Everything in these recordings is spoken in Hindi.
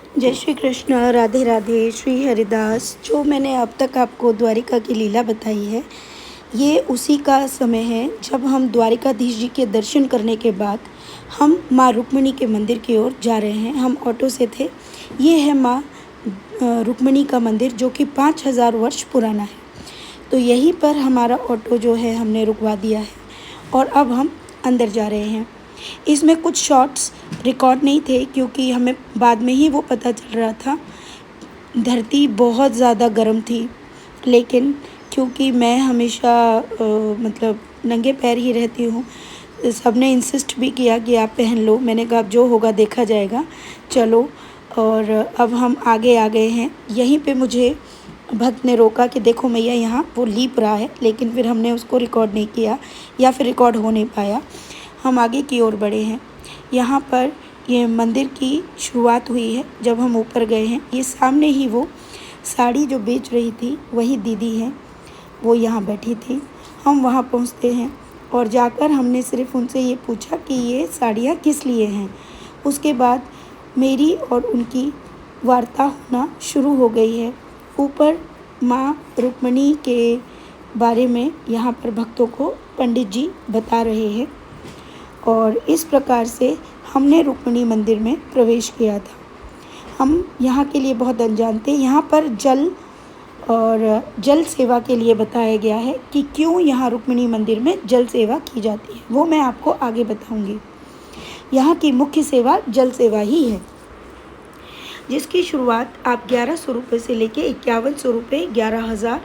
जय श्री कृष्ण, राधे राधे, श्री हरिदास। जो मैंने अब तक आपको द्वारिका की लीला बताई है, ये उसी का समय है जब हम द्वारिकाधीश जी के दर्शन करने के बाद हम माँ रुक्मिणी के मंदिर की ओर जा रहे हैं। हम ऑटो से थे। ये है माँ रुक्मिणी का मंदिर, जो कि 5000 वर्ष पुराना है। तो यहीं पर हमारा ऑटो जो है हमने रुकवा दिया है और अब हम अंदर जा रहे हैं। इसमें कुछ शॉट्स रिकॉर्ड नहीं थे क्योंकि हमें बाद में ही वो पता चल रहा था। धरती बहुत ज़्यादा गर्म थी, लेकिन क्योंकि मैं हमेशा मतलब नंगे पैर ही रहती हूँ, सबने इंसिस्ट भी किया कि आप पहन लो। मैंने कहा अब जो होगा देखा जाएगा, चलो। और अब हम आगे आ गए हैं। यहीं पे मुझे भक्त ने रोका कि देखो मैया, यहाँ वो लीप रहा है, लेकिन फिर हमने उसको रिकॉर्ड नहीं किया या फिर रिकॉर्ड हो नहीं पाया। हम आगे की ओर बढ़े हैं। यहाँ पर ये मंदिर की शुरुआत हुई है जब हम ऊपर गए हैं। ये सामने ही वो साड़ी जो बेच रही थी वही दीदी है, वो यहाँ बैठी थी। हम वहाँ पहुँचते हैं और जाकर हमने सिर्फ उनसे ये पूछा कि ये साड़ियाँ किस लिए हैं। उसके बाद मेरी और उनकी वार्ता होना शुरू हो गई है। ऊपर माँ रुक्मिणी के बारे में यहाँ पर भक्तों को पंडित जी बता रहे हैं और इस प्रकार से हमने रुक्मिणी मंदिर में प्रवेश किया था। हम यहाँ के लिए बहुत अनजान थे। यहाँ पर जल और जल सेवा के लिए बताया गया है कि क्यों यहाँ रुक्मिणी मंदिर में जल सेवा की जाती है, वो मैं आपको आगे बताऊंगी। यहाँ की मुख्य सेवा जल सेवा ही है, जिसकी शुरुआत आप 1100 रुपये से लेके 5100 रुपये, 11,000,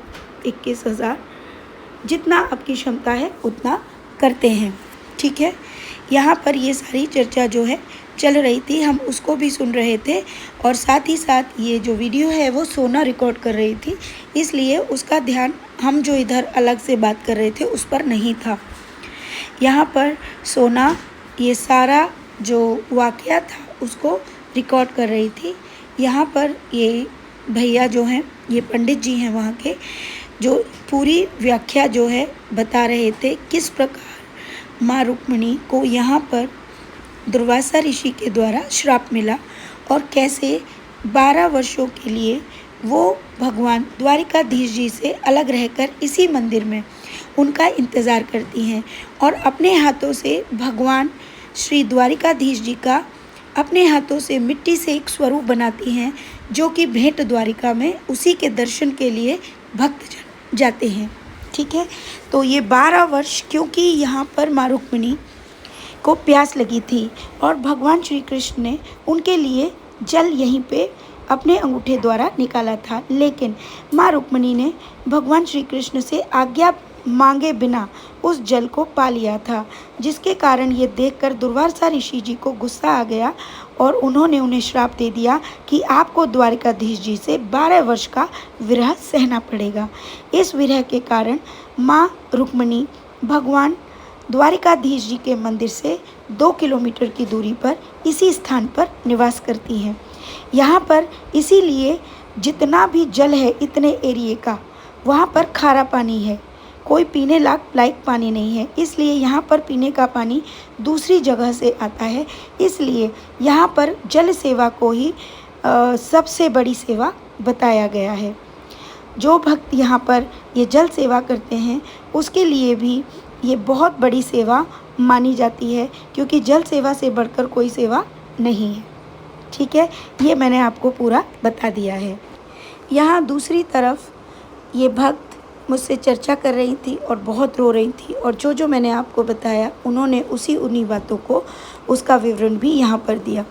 21,000, जितना आपकी क्षमता है उतना करते हैं। ठीक है। यहाँ पर ये सारी चर्चा जो है चल रही थी, हम उसको भी सुन रहे थे और साथ ही साथ ये जो वीडियो है वो सोना रिकॉर्ड कर रही थी, इसलिए उसका ध्यान हम जो इधर अलग से बात कर रहे थे उस पर नहीं था। यहाँ पर सोना ये सारा जो वाकया था उसको रिकॉर्ड कर रही थी। यहाँ पर ये भैया जो हैं, ये पंडित जी हैं वहाँ के, जो पूरी व्याख्या जो है बता रहे थे किस प्रकार माँ रुक्मिणी को यहाँ पर दुर्वासा ऋषि के द्वारा श्राप मिला और कैसे 12 वर्षों के लिए वो भगवान द्वारिकाधीश जी से अलग रहकर इसी मंदिर में उनका इंतज़ार करती हैं और अपने हाथों से भगवान श्री द्वारिकाधीश जी का अपने हाथों से मिट्टी से एक स्वरूप बनाती हैं, जो कि भेंट द्वारिका में उसी के दर्शन के लिए भक्तजन जाते हैं। ठीक है। तो ये 12 वर्ष, क्योंकि यहाँ पर माँ रुक्मिणी को प्यास लगी थी और भगवान श्री कृष्ण ने उनके लिए जल यहीं पे अपने अंगूठे द्वारा निकाला था, लेकिन माँ रुक्मिणी ने भगवान श्री कृष्ण से आज्ञा मांगे बिना उस जल को पा लिया था, जिसके कारण ये देखकर दुर्वासा ऋषि जी को गुस्सा आ गया और उन्होंने उन्हें श्राप दे दिया कि आपको द्वारिकाधीश जी से 12 वर्ष का विरह सहना पड़ेगा। इस विरह के कारण माँ रुक्मिणी भगवान द्वारिकाधीश जी के मंदिर से 2 किलोमीटर की दूरी पर इसी स्थान पर निवास करती हैं। यहाँ पर इसीलिए जितना भी जल है इतने एरिए का, वहाँ पर खारा पानी है, कोई पीने लायक पानी नहीं है। इसलिए यहाँ पर पीने का पानी दूसरी जगह से आता है। इसलिए यहाँ पर जल सेवा को ही सबसे बड़ी सेवा बताया गया है। जो भक्त यहाँ पर ये जल सेवा करते हैं उसके लिए भी ये बहुत बड़ी सेवा मानी जाती है, क्योंकि जल सेवा से बढ़कर कोई सेवा नहीं है। ठीक है। ये मैंने आपको पूरा बता दिया है। यहाँ दूसरी तरफ ये भक्त मुझसे चर्चा कर रही थी और बहुत रो रही थी, और जो जो मैंने आपको बताया उन्होंने उन्हीं बातों को उसका विवरण भी यहाँ पर दिया।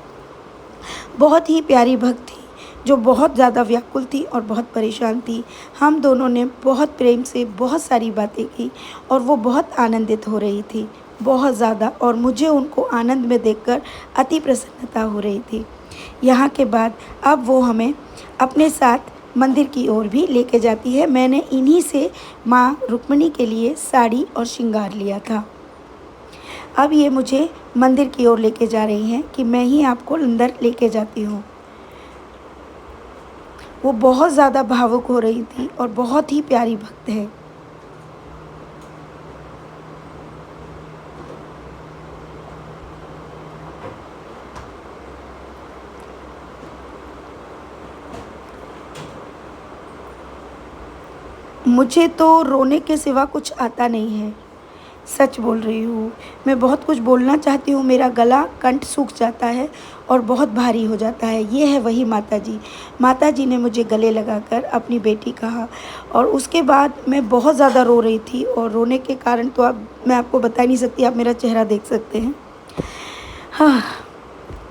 बहुत ही प्यारी भक्त थी, जो बहुत ज़्यादा व्याकुल थी और बहुत परेशान थी। हम दोनों ने बहुत प्रेम से बहुत सारी बातें की और वो बहुत आनंदित हो रही थी, बहुत ज़्यादा, और मुझे उनको आनंद में देखकर अति प्रसन्नता हो रही थी। यहाँ के बाद अब वो हमें अपने साथ मंदिर की ओर भी लेके जाती है। मैंने इन्हीं से माँ रुक्मिणी के लिए साड़ी और श्रृंगार लिया था। अब ये मुझे मंदिर की ओर लेके जा रही हैं कि मैं ही आपको अंदर लेके जाती हूँ। वो बहुत ज़्यादा भावुक हो रही थी और बहुत ही प्यारी भक्त है। मुझे तो रोने के सिवा कुछ आता नहीं है, सच बोल रही हूँ। मैं बहुत कुछ बोलना चाहती हूँ, मेरा गला कंठ सूख जाता है और बहुत भारी हो जाता है। ये है वही माताजी। माताजी ने मुझे गले लगाकर अपनी बेटी कहा और उसके बाद मैं बहुत ज़्यादा रो रही थी और रोने के कारण तो अब मैं आपको बता ही नहीं सकती, आप मेरा चेहरा देख सकते हैं। हाँ,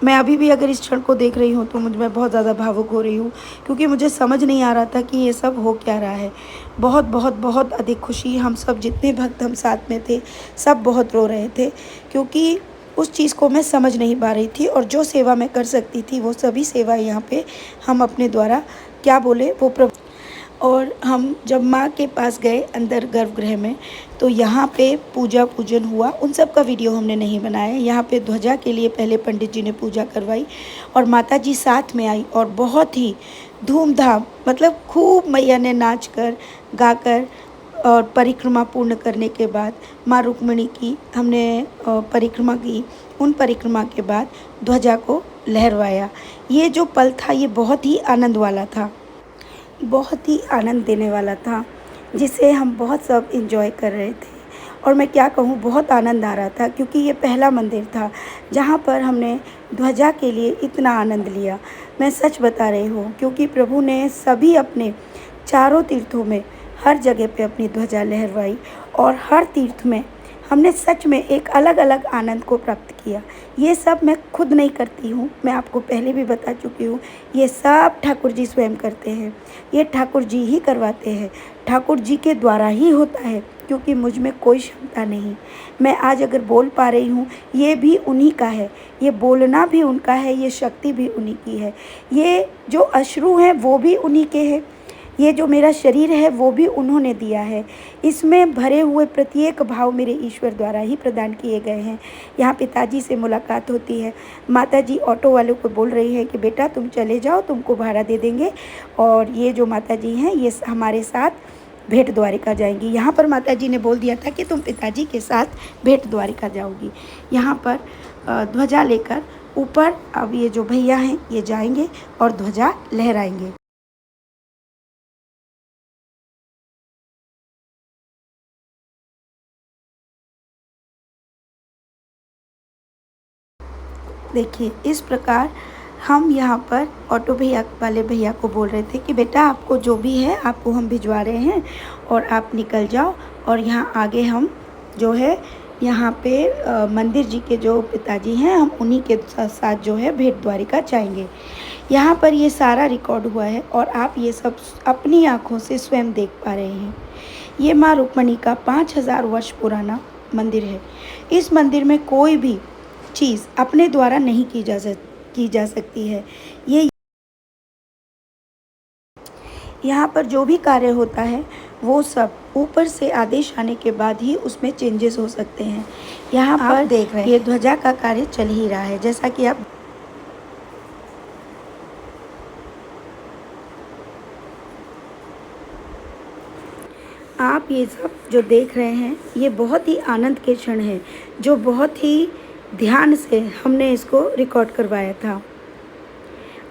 मैं अभी भी अगर इस क्षण को देख रही हूँ तो मैं बहुत ज़्यादा भावुक हो रही हूँ, क्योंकि मुझे समझ नहीं आ रहा था कि ये सब हो क्या रहा है। बहुत बहुत बहुत अधिक खुशी, हम सब जितने भक्त हम साथ में थे सब बहुत रो रहे थे, क्योंकि उस चीज़ को मैं समझ नहीं पा रही थी और जो सेवा मैं कर सकती थी वो सभी सेवा यहाँ पे हम अपने द्वारा क्या बोले वो और हम जब माँ के पास गए अंदर गर्भगृह में, तो यहाँ पे पूजा पूजन हुआ। उन सब का वीडियो हमने नहीं बनाया। यहाँ पे ध्वजा के लिए पहले पंडित जी ने पूजा करवाई और माता जी साथ में आई और बहुत ही धूमधाम, मतलब खूब मैया ने नाच कर गा कर और परिक्रमा पूर्ण करने के बाद माँ रुक्मिणी की हमने परिक्रमा की। उन परिक्रमा के बाद ध्वजा को लहरवाया। ये जो पल था ये बहुत ही आनंद वाला था, बहुत ही आनंद देने वाला था, जिसे हम बहुत सब एंजॉय कर रहे थे। और मैं क्या कहूँ, बहुत आनंद आ रहा था, क्योंकि ये पहला मंदिर था जहाँ पर हमने ध्वजा के लिए इतना आनंद लिया। मैं सच बता रही हूँ, क्योंकि प्रभु ने सभी अपने चारों तीर्थों में हर जगह पे अपनी ध्वजा लहरवाई और हर तीर्थ में हमने सच में एक अलग अलग आनंद को प्राप्त किया। ये सब मैं खुद नहीं करती हूँ, मैं आपको पहले भी बता चुकी हूँ, ये सब ठाकुर जी स्वयं करते हैं, ये ठाकुर जी ही करवाते हैं, ठाकुर जी के द्वारा ही होता है, क्योंकि मुझ में कोई क्षमता नहीं। मैं आज अगर बोल पा रही हूँ ये भी उन्हीं का है, ये बोलना भी उनका है, ये शक्ति भी उन्हीं की है, ये जो अश्रु हैं वो भी उन्हीं के हैं, ये जो मेरा शरीर है वो भी उन्होंने दिया है। इसमें भरे हुए प्रत्येक भाव मेरे ईश्वर द्वारा ही प्रदान किए गए हैं। यहाँ पिताजी से मुलाकात होती है, माताजी ऑटो वालों को बोल रही है कि बेटा तुम चले जाओ, तुमको भाड़ा दे देंगे। और ये जो माताजी हैं ये हमारे साथ भेंट द्वारिका जाएंगी। यहाँ पर माताजी ने बोल दिया था कि तुम पिताजी के साथ भेंट द्वारिका जाओगी। यहाँ पर ध्वजा लेकर ऊपर अब ये जो भैया हैं ये जाएंगे और ध्वजा लहराएंगे। देखिए इस प्रकार हम यहाँ पर ऑटो भैया वाले भैया को बोल रहे थे कि बेटा आपको जो भी है आपको हम भिजवा रहे हैं और आप निकल जाओ। और यहाँ आगे हम जो है यहाँ पे मंदिर जी के जो पिताजी हैं हम उन्हीं के साथ जो है भेंट द्वारिका जाएंगे। यहाँ पर ये सारा रिकॉर्ड हुआ है और आप ये सब अपनी आँखों से स्वयं देख पा रहे हैं। ये माँ रुक्मिणी का 5000 वर्ष पुराना मंदिर है। इस मंदिर में कोई भी चीज़ अपने द्वारा नहीं की जा सकती है। ये यहाँ पर जो भी कार्य होता है वो सब ऊपर से आदेश आने के बाद ही उसमें चेंजेस हो सकते हैं। यहाँ पर देख रहे हैं ये ध्वजा का कार्य चल ही रहा है, जैसा कि आप ये सब जो देख रहे हैं ये बहुत ही आनंद के क्षण हैं, जो बहुत ही ध्यान से हमने इसको रिकॉर्ड करवाया था।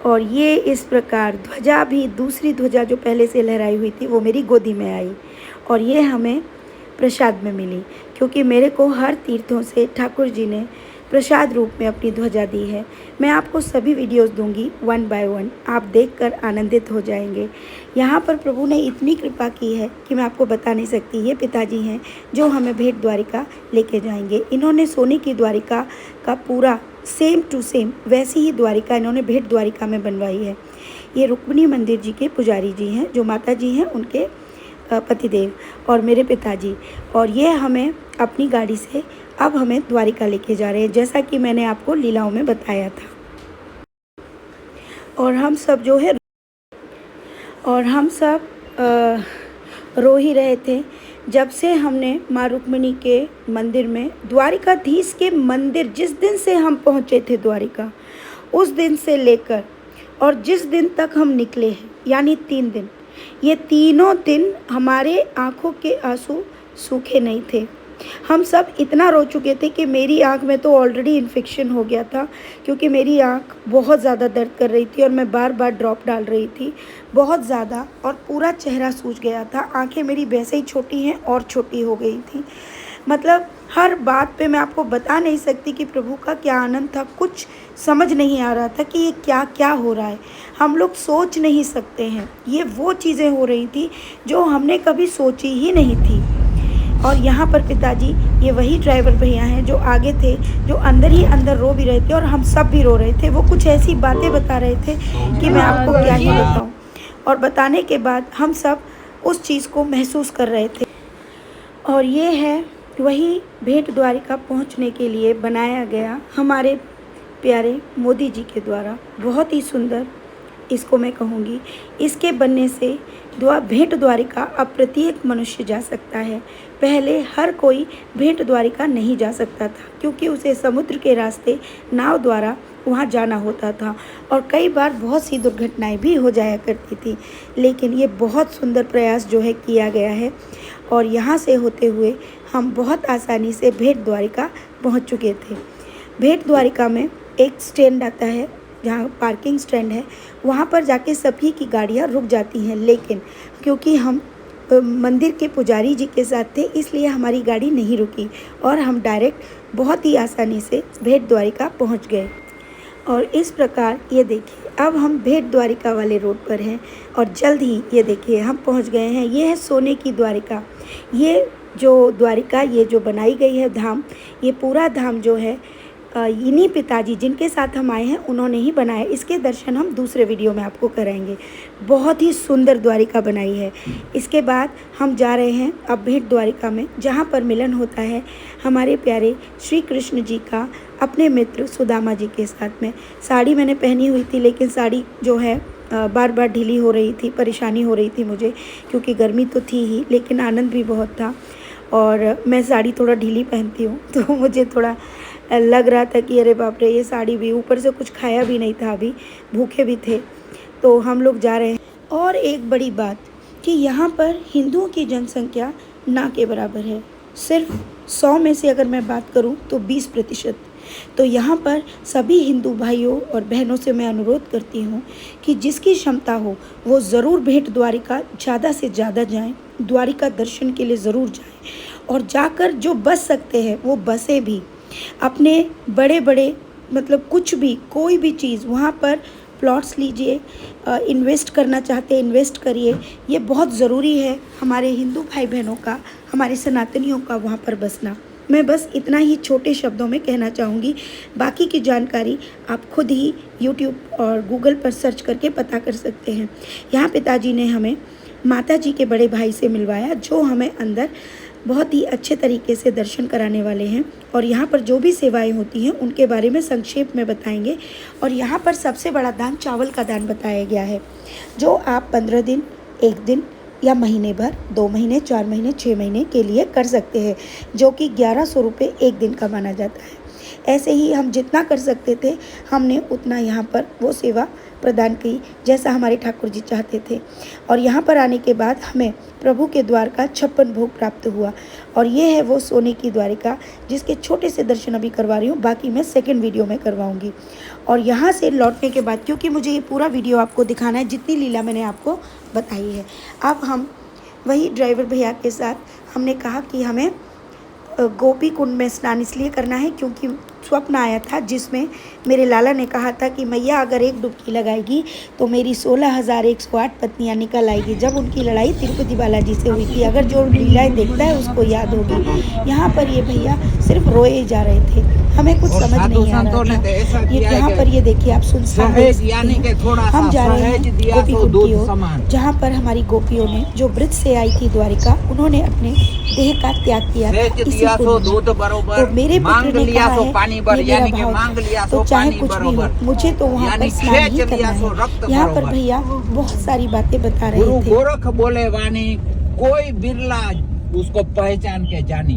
और ये इस प्रकार ध्वजा भी, दूसरी ध्वजा जो पहले से लहराई हुई थी वो मेरी गोदी में आई और ये हमें प्रसाद में मिली, क्योंकि मेरे को हर तीर्थों से ठाकुर जी ने प्रसाद रूप में अपनी ध्वजा दी है। मैं आपको सभी वीडियोस दूंगी 1 बाय 1, आप देखकर आनंदित हो जाएंगे। यहाँ पर प्रभु ने इतनी कृपा की है कि मैं आपको बता नहीं सकती। ये पिताजी हैं जो हमें भेंट द्वारिका लेके जाएंगे। इन्होंने सोने की द्वारिका का पूरा सेम टू सेम वैसी ही द्वारिका इन्होंने भेंट द्वारिका में बनवाई है। ये रुक्मिणी मंदिर जी के पुजारी जी हैं, जो माता जी हैं उनके पतिदेव और मेरे पिताजी। और ये हमें अपनी गाड़ी से अब हमें द्वारिका लेके जा रहे हैं, जैसा कि मैंने आपको लीलाओं में बताया था। और हम सब जो है रो ही रहे थे जब से हमने माँ रुक्मिणी के मंदिर में, द्वारिकाधीश के मंदिर, जिस दिन से हम पहुँचे थे द्वारिका, उस दिन से लेकर और जिस दिन तक हम निकले हैं, यानी 3 दिन, ये तीनों दिन हमारे आँखों के आंसू सूखे नहीं थे। हम सब इतना रो चुके थे कि मेरी आँख में तो ऑलरेडी इन्फेक्शन हो गया था, क्योंकि मेरी आँख बहुत ज़्यादा दर्द कर रही थी और मैं बार बार ड्रॉप डाल रही थी बहुत ज़्यादा, और पूरा चेहरा सूज गया था। आँखें मेरी वैसे ही छोटी हैं और छोटी हो गई थी। मतलब हर बात पे मैं आपको बता नहीं सकती कि प्रभु का क्या आनंद था। कुछ समझ नहीं आ रहा था कि ये क्या क्या हो रहा है। हम लोग सोच नहीं सकते हैं, ये वो चीज़ें हो रही थी जो हमने कभी सोची ही नहीं थी। और यहाँ पर पिताजी ये वही ड्राइवर भैया हैं जो आगे थे, जो अंदर ही अंदर रो भी रहे थे और हम सब भी रो रहे थे। वो कुछ ऐसी बातें बता रहे थे कि मैं आपको क्या ही बताऊँ। और बताने के बाद हम सब उस चीज़ को महसूस कर रहे थे। और ये है वही भेंट द्वारिका पहुंचने के लिए बनाया गया हमारे प्यारे मोदी जी के द्वारा। बहुत ही सुंदर इसको मैं कहूँगी। इसके बनने से भेंट द्वारिका अब प्रत्येक मनुष्य जा सकता है। पहले हर कोई भेंट द्वारिका नहीं जा सकता था, क्योंकि उसे समुद्र के रास्ते नाव द्वारा वहाँ जाना होता था और कई बार बहुत सी दुर्घटनाएं भी हो जाया करती थी। लेकिन ये बहुत सुंदर प्रयास जो है किया गया है, और यहाँ से होते हुए हम बहुत आसानी से भेंट द्वारिका पहुँच चुके थे। भेंट द्वारिका में एक स्टैंड आता है, जहाँ पार्किंग स्टैंड है, वहाँ पर जाके सभी की गाड़ियाँ रुक जाती हैं। लेकिन क्योंकि हम मंदिर के पुजारी जी के साथ थे, इसलिए हमारी गाड़ी नहीं रुकी और हम डायरेक्ट बहुत ही आसानी से भेंट द्वारिका पहुँच गए। और इस प्रकार ये देखिए, अब हम भेंट द्वारिका वाले रोड पर हैं और जल्द ही ये देखिए हम पहुंच गए हैं। ये है सोने की द्वारिका। ये जो द्वारिका ये जो बनाई गई है धाम, ये पूरा धाम जो है इन्हीं पिताजी जिनके साथ हम आए हैं उन्होंने ही बनाया। इसके दर्शन हम दूसरे वीडियो में आपको कराएंगे। बहुत ही सुंदर द्वारिका बनाई है। इसके बाद हम जा रहे हैं अब भेंट द्वारिका में, जहाँ पर मिलन होता है हमारे प्यारे श्री कृष्ण जी का अपने मित्र सुदामा जी के साथ में। साड़ी मैंने पहनी हुई थी, लेकिन साड़ी जो है बार बार ढीली हो रही थी, परेशानी हो रही थी मुझे, क्योंकि गर्मी तो थी ही लेकिन आनंद भी बहुत था। और मैं साड़ी थोड़ा ढीली पहनती हूँ तो मुझे थोड़ा लग रहा था कि अरे बाप रे, ये साड़ी भी, ऊपर से कुछ खाया भी नहीं था, अभी भूखे भी थे। तो हम लोग जा रहे हैं। और एक बड़ी बात कि यहाँ पर हिंदुओं की जनसंख्या ना के बराबर है। सिर्फ 100 में से अगर मैं बात करूँ तो 20%। तो यहाँ पर सभी हिंदू भाइयों और बहनों से मैं अनुरोध करती हूँ कि जिसकी क्षमता हो वो ज़रूर भेंट द्वारिका ज़्यादा से ज़्यादा जाएं, द्वारिका दर्शन के लिए ज़रूर जाएं। और जाकर जो बच सकते हैं वो बसे भी। अपने बड़े बड़े मतलब कुछ भी, कोई भी चीज़ वहाँ पर प्लॉट्स लीजिए, इन्वेस्ट करना चाहते हैं इन्वेस्ट करिए। ये बहुत ज़रूरी है हमारे हिंदू भाई बहनों का, हमारे सनातनियों का वहाँ पर बसना। मैं बस इतना ही छोटे शब्दों में कहना चाहूँगी। बाकी की जानकारी आप खुद ही YouTube और गूगल पर सर्च करके पता कर सकते हैं। यहाँ पिताजी ने हमें माता जी के बड़े भाई से मिलवाया, जो हमें अंदर बहुत ही अच्छे तरीके से दर्शन कराने वाले हैं। और यहाँ पर जो भी सेवाएं होती हैं उनके बारे में संक्षेप में बताएंगे। और यहाँ पर सबसे बड़ा दान चावल का दान बताया गया है, जो आप 15 दिन, 1 दिन या महीने भर, 2 महीने, 4 महीने, 6 महीने के लिए कर सकते हैं, जो कि 1100 रुपये 1 दिन का माना जाता है। ऐसे ही हम जितना कर सकते थे हमने उतना यहाँ पर वो सेवा प्रदान की, जैसा हमारे ठाकुर जी चाहते थे। और यहाँ पर आने के बाद हमें प्रभु के द्वार का 56 भोग प्राप्त हुआ। और ये है वो सोने की द्वारिका, जिसके छोटे से दर्शन अभी करवा रही हूँ, बाकी मैं सेकंड वीडियो में करवाऊँगी। और यहाँ से लौटने के बाद, क्योंकि मुझे ये पूरा वीडियो आपको दिखाना है, जितनी लीला मैंने आपको बताई है, अब हम वही ड्राइवर भैया के साथ हमने कहा कि हमें गोपी कुंड में स्नान इसलिए करना है क्योंकि स्वप्न आया था, जिसमें मेरे लाला ने कहा था कि मैया अगर एक डुबकी लगाएगी तो मेरी 16,108 पत्नियां निकल आएगी। जब उनकी लड़ाई तिरुपति बालाजी से हुई थी, अगर जो लीलाएं देखता है उसको याद होगी। यहाँ पर ये भैया सिर्फ रोए जा रहे थे, हमें कुछ समझ नहीं आ रहा था। ये यहाँ पर ये देखिए आप सुनसान, हम जा रहे हैं गोपी कुंड की ओर, जहाँ पर हमारी गोपियों ने जो ब्रज से आई थी द्वारिका, उन्होंने अपने देह का त्याग किया था इसी कुंड में। तो मेरे पुत्र ने कहा है ये मेरा भाव था, तो चाहे कुछ भी हो मुझे तो वहाँ पर स्नान ही करना है। यहाँ पर भैया बहुत सारी बातें बता रहे थे। गोरख बोले वाणी कोई बिरला उसको पहचान के जानी।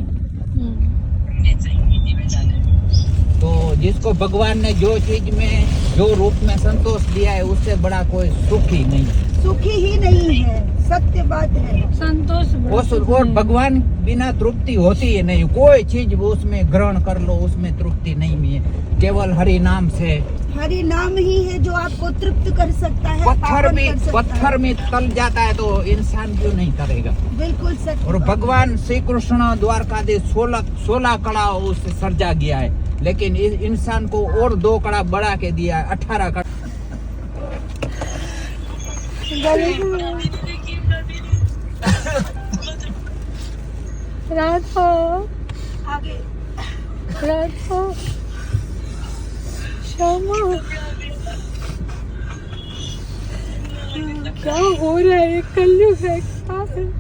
तो जिसको भगवान ने जो चीज में जो रूप में संतोष दिया है, उससे बड़ा कोई सुख ही नहीं। सुखी ही नहीं है, सत्य बात है। संतोष और भगवान बिना तृप्ति होती है नहीं। कोई चीज वो उसमें ग्रहण कर लो, उसमें तृप्ति नहीं है। केवल हरि नाम से हरि नाम ही है जो आपको तृप्त कर सकता है, पत्थर पावन भी कर सकता पत्थर है। में तल जाता है तो इंसान क्यों नहीं करेगा। बिल्कुल सत्य और बात। भगवान श्री कृष्ण द्वारकाधीश 16 कड़ा उससे सर्जा गया है, लेकिन इस इंसान को और 2 कड़ा बढ़ा के दिया है, 18 कड़ा। राधा आगे राधा श्यामा क्या हो रहा है, कलयुग है क्या है?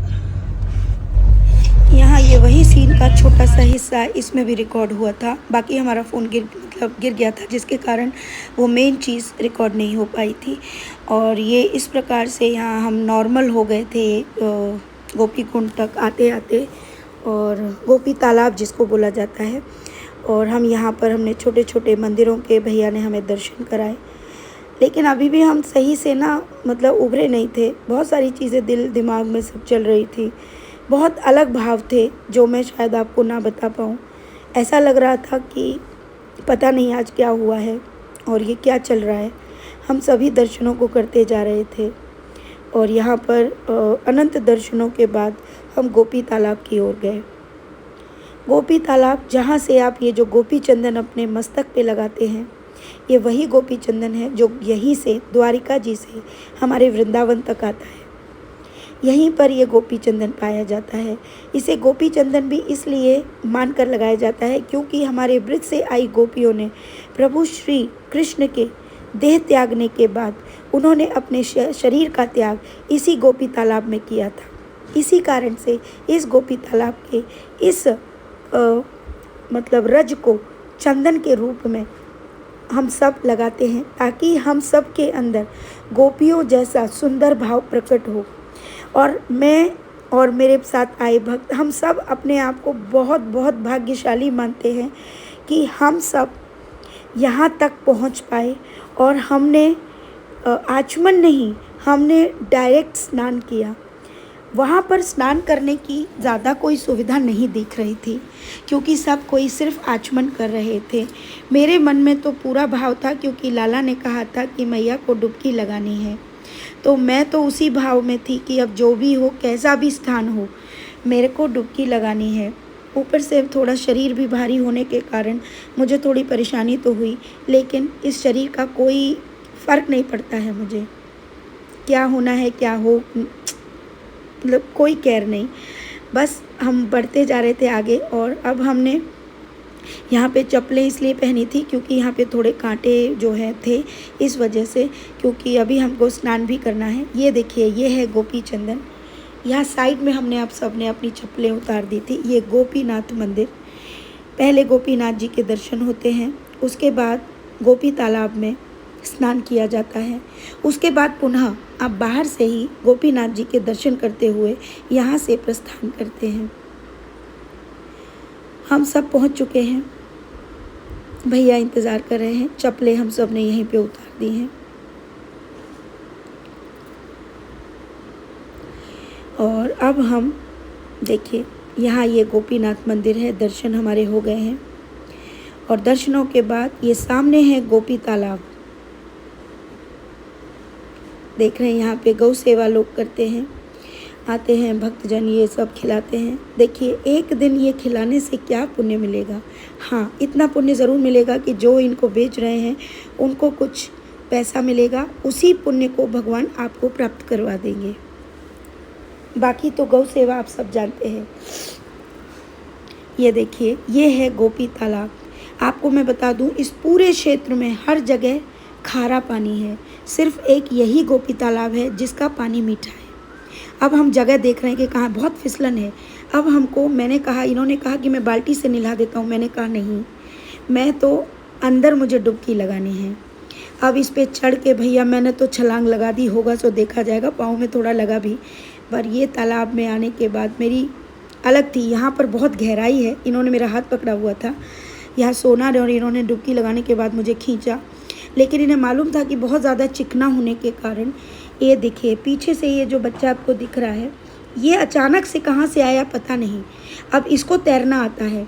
यहाँ ये वही सीन का छोटा सा हिस्सा इसमें भी रिकॉर्ड हुआ था। बाकी हमारा फ़ोन गिर गया था, जिसके कारण वो मेन चीज़ रिकॉर्ड नहीं हो पाई थी। और ये इस प्रकार से यहाँ हम नॉर्मल हो गए थे गोपी कुंड तक आते आते, और गोपी तालाब जिसको बोला जाता है। और हम यहाँ पर हमने छोटे छोटे मंदिरों के भैया ने हमें दर्शन कराए, लेकिन अभी भी हम सही से ना मतलब उभरे नहीं थे। बहुत सारी चीज़ें दिल दिमाग में सब चल रही थी, बहुत अलग भाव थे जो मैं शायद आपको ना बता पाऊँ। ऐसा लग रहा था कि पता नहीं आज क्या हुआ है और ये क्या चल रहा है। हम सभी दर्शनों को करते जा रहे थे और यहाँ पर अनंत दर्शनों के बाद हम गोपी तालाब की ओर गए। गोपी तालाब जहाँ से आप ये जो गोपी चंदन अपने मस्तक पे लगाते हैं, ये वही गोपी चंदन है जो यहीं से द्वारिका जी से हमारे वृंदावन तक आता है। यहीं पर ये गोपी चंदन पाया जाता है। इसे गोपी चंदन भी इसलिए मानकर लगाया जाता है क्योंकि हमारे ब्रज से आई गोपियों ने प्रभु श्री कृष्ण के देह त्यागने के बाद उन्होंने अपने शरीर का त्याग इसी गोपी तालाब में किया था। इसी कारण से इस गोपी तालाब के इस मतलब रज को चंदन के रूप में हम सब लगाते हैं, ताकि हम सब के अंदर गोपियों जैसा सुंदर भाव प्रकट हो। और मैं और मेरे साथ आए भक्त हम सब अपने आप को बहुत बहुत भाग्यशाली मानते हैं कि हम सब यहाँ तक पहुँच पाए। और हमने आचमन नहीं, हमने डायरेक्ट स्नान किया। वहाँ पर स्नान करने की ज़्यादा कोई सुविधा नहीं दिख रही थी क्योंकि सब कोई सिर्फ आचमन कर रहे थे। मेरे मन में तो पूरा भाव था क्योंकि लाला ने कहा था कि मैया को डुबकी लगानी है, तो मैं तो उसी भाव में थी कि अब जो भी हो, कैसा भी स्थान हो, मेरे को डुबकी लगानी है। ऊपर से थोड़ा शरीर भी भारी होने के कारण मुझे थोड़ी परेशानी तो हुई, लेकिन इस शरीर का कोई फ़र्क नहीं पड़ता है मुझे। क्या होना है क्या हो, मतलब कोई केयर नहीं। बस हम बढ़ते जा रहे थे आगे। और अब हमने यहाँ पे चप्पलें इसलिए पहनी थी क्योंकि यहाँ पे थोड़े कांटे जो है थे, इस वजह से, क्योंकि अभी हमको स्नान भी करना है। ये देखिए, ये है गोपी चंदन। यहाँ साइड में हमने आप सब ने अपनी चप्पलें उतार दी थी। ये गोपीनाथ मंदिर, पहले गोपीनाथ जी के दर्शन होते हैं, उसके बाद गोपी तालाब में स्नान किया जाता है, उसके बाद पुनः आप बाहर से ही गोपीनाथ जी के दर्शन करते हुए यहाँ से प्रस्थान करते हैं। हम सब पहुँच चुके हैं, भैया इंतज़ार कर रहे हैं। चप्पलें हम सब ने यहीं पे उतार दी हैं और अब हम देखिए, यहाँ ये गोपीनाथ मंदिर है। दर्शन हमारे हो गए हैं और दर्शनों के बाद ये सामने है गोपी तालाब। देख रहे हैं यहाँ पे गौ सेवा लोग करते हैं, आते हैं भक्तजन, ये सब खिलाते हैं। देखिए, एक दिन ये खिलाने से क्या पुण्य मिलेगा। हाँ, इतना पुण्य ज़रूर मिलेगा कि जो इनको बेच रहे हैं उनको कुछ पैसा मिलेगा, उसी पुण्य को भगवान आपको प्राप्त करवा देंगे। बाकी तो गौ सेवा आप सब जानते हैं। ये देखिए, ये है गोपी तालाब। आपको मैं बता दूं, इस पूरे क्षेत्र में हर जगह खारा पानी है, सिर्फ एक यही गोपी तालाब है जिसका पानी मीठा है। अब हम जगह देख रहे हैं कि कहाँ बहुत फिसलन है। अब हमको, मैंने कहा, इन्होंने कहा कि मैं बाल्टी से नहला देता हूँ। मैंने कहा नहीं, मैं तो अंदर मुझे डुबकी लगानी है। अब इस पे चढ़ के भैया मैंने तो छलांग लगा दी, होगा सो देखा जाएगा, पाँव में थोड़ा लगा भी। पर ये तालाब में आने के बाद मेरी अलग थी। यहाँ पर बहुत गहराई है, इन्होंने मेरा हाथ पकड़ा हुआ था, यहाँ सोना और इन्होंने डुबकी लगाने के बाद मुझे खींचा। लेकिन इन्हें मालूम था कि बहुत ज़्यादा चिकना होने के कारण, ये देखिए पीछे से ये जो बच्चा आपको दिख रहा है, ये अचानक से कहाँ से आया पता नहीं। अब इसको तैरना आता है।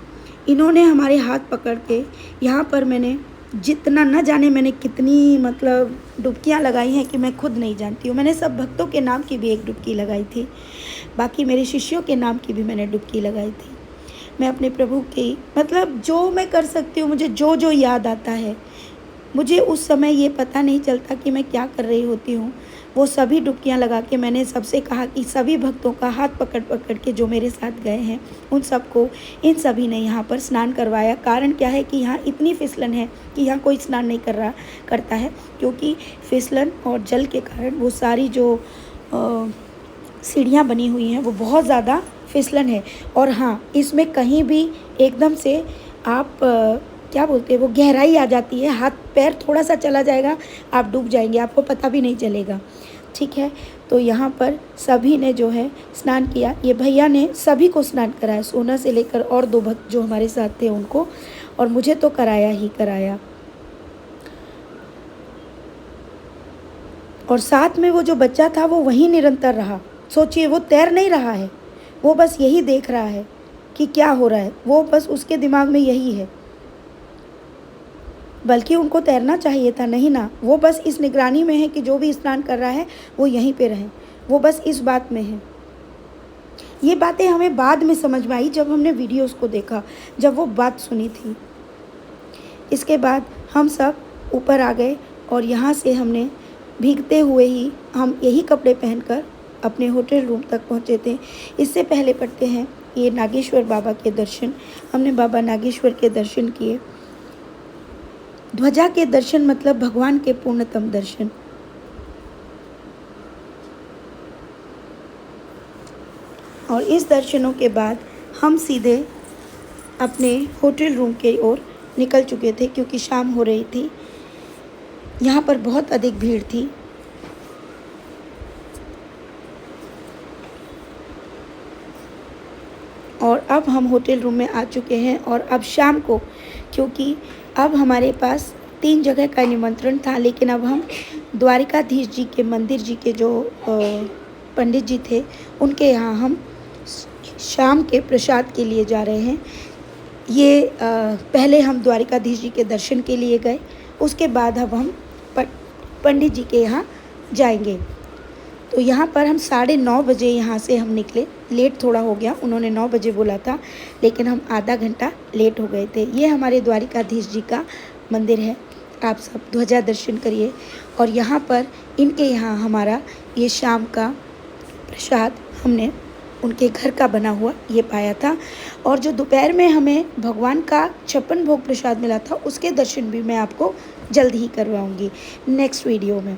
इन्होंने हमारे हाथ पकड़ के यहाँ पर मैंने जितना न जाने मैंने कितनी मतलब डुबकियाँ लगाई हैं कि मैं खुद नहीं जानती हूँ। मैंने सब भक्तों के नाम की भी एक डुबकी लगाई थी, बाकी मेरे शिष्यों के नाम की भी मैंने डुबकी लगाई थी। मैं अपने प्रभु की मतलब जो मैं कर सकती हूँ, मुझे जो जो याद आता है, मुझे उस समय ये पता नहीं चलता कि मैं क्या कर रही होती हूँ, वो सभी डुबकियाँ लगा के मैंने सबसे कहा कि सभी भक्तों का हाथ पकड़ पकड़ के जो मेरे साथ गए हैं उन सबको, इन सभी ने यहाँ पर स्नान करवाया। कारण क्या है कि यहाँ इतनी फिसलन है कि यहाँ कोई स्नान नहीं करता है, क्योंकि फिसलन और जल के कारण वो सारी जो सीढ़ियाँ बनी हुई हैं वो बहुत ज़्यादा फिसलन है। और हाँ, इसमें कहीं भी एकदम से आप क्या बोलते हैं वो गहराई आ जाती है, हाथ पैर थोड़ा सा चला जाएगा, आप डूब जाएंगे, आपको पता भी नहीं चलेगा। ठीक है, तो यहाँ पर सभी ने जो है स्नान किया। ये भैया ने सभी को स्नान कराया, सोना से लेकर और 2 भक्त जो हमारे साथ थे उनको, और मुझे तो कराया ही कराया। और साथ में वो जो बच्चा था वो वहीं निरंतर रहा। सोचिए, वो तैर नहीं रहा है, वो बस यही देख रहा है कि क्या हो रहा है, वो बस उसके दिमाग में यही है। बल्कि उनको तैरना चाहिए था, नहीं ना, वो बस इस निगरानी में है कि जो भी स्नान कर रहा है वो यहीं पे रहे, वो बस इस बात में है। ये बातें हमें बाद में समझ में आई जब हमने वीडियोस को देखा, जब वो बात सुनी थी। इसके बाद हम सब ऊपर आ गए और यहाँ से हमने भीगते हुए ही हम यही कपड़े पहनकर अपने होटल रूम तक पहुँचे थे। इससे पहले पढ़ते हैं ये नागेश्वर बाबा के दर्शन। हमने बाबा नागेश्वर के दर्शन किए। ध्वजा के दर्शन मतलब भगवान के पूर्णतम दर्शन। और इस दर्शनों के बाद हम सीधे अपने होटल रूम की ओर निकल चुके थे, क्योंकि शाम हो रही थी। यहाँ पर बहुत अधिक भीड़ थी। और अब हम होटल रूम में आ चुके हैं। और अब शाम को, क्योंकि अब हमारे पास 3 जगह का निमंत्रण था, लेकिन अब हम द्वारिकाधीश जी के मंदिर जी के जो पंडित जी थे उनके यहाँ हम शाम के प्रसाद के लिए जा रहे हैं। ये पहले हम द्वारिकाधीश जी के दर्शन के लिए गए, उसके बाद अब हम पंडित जी के यहाँ जाएंगे। तो यहाँ पर हम 9:30 बजे यहाँ से हम निकले। लेट थोड़ा हो गया, उन्होंने 9 बजे बोला था, लेकिन हम आधा घंटा लेट हो गए थे। ये हमारे द्वारिकाधीश जी का मंदिर है, आप सब ध्वजा दर्शन करिए। और यहाँ पर इनके यहाँ हमारा ये शाम का प्रसाद हमने उनके घर का बना हुआ ये पाया था। और जो दोपहर में हमें भगवान का 56 भोग प्रसाद मिला था, उसके दर्शन भी मैं आपको जल्द ही करवाऊँगी नेक्स्ट वीडियो में।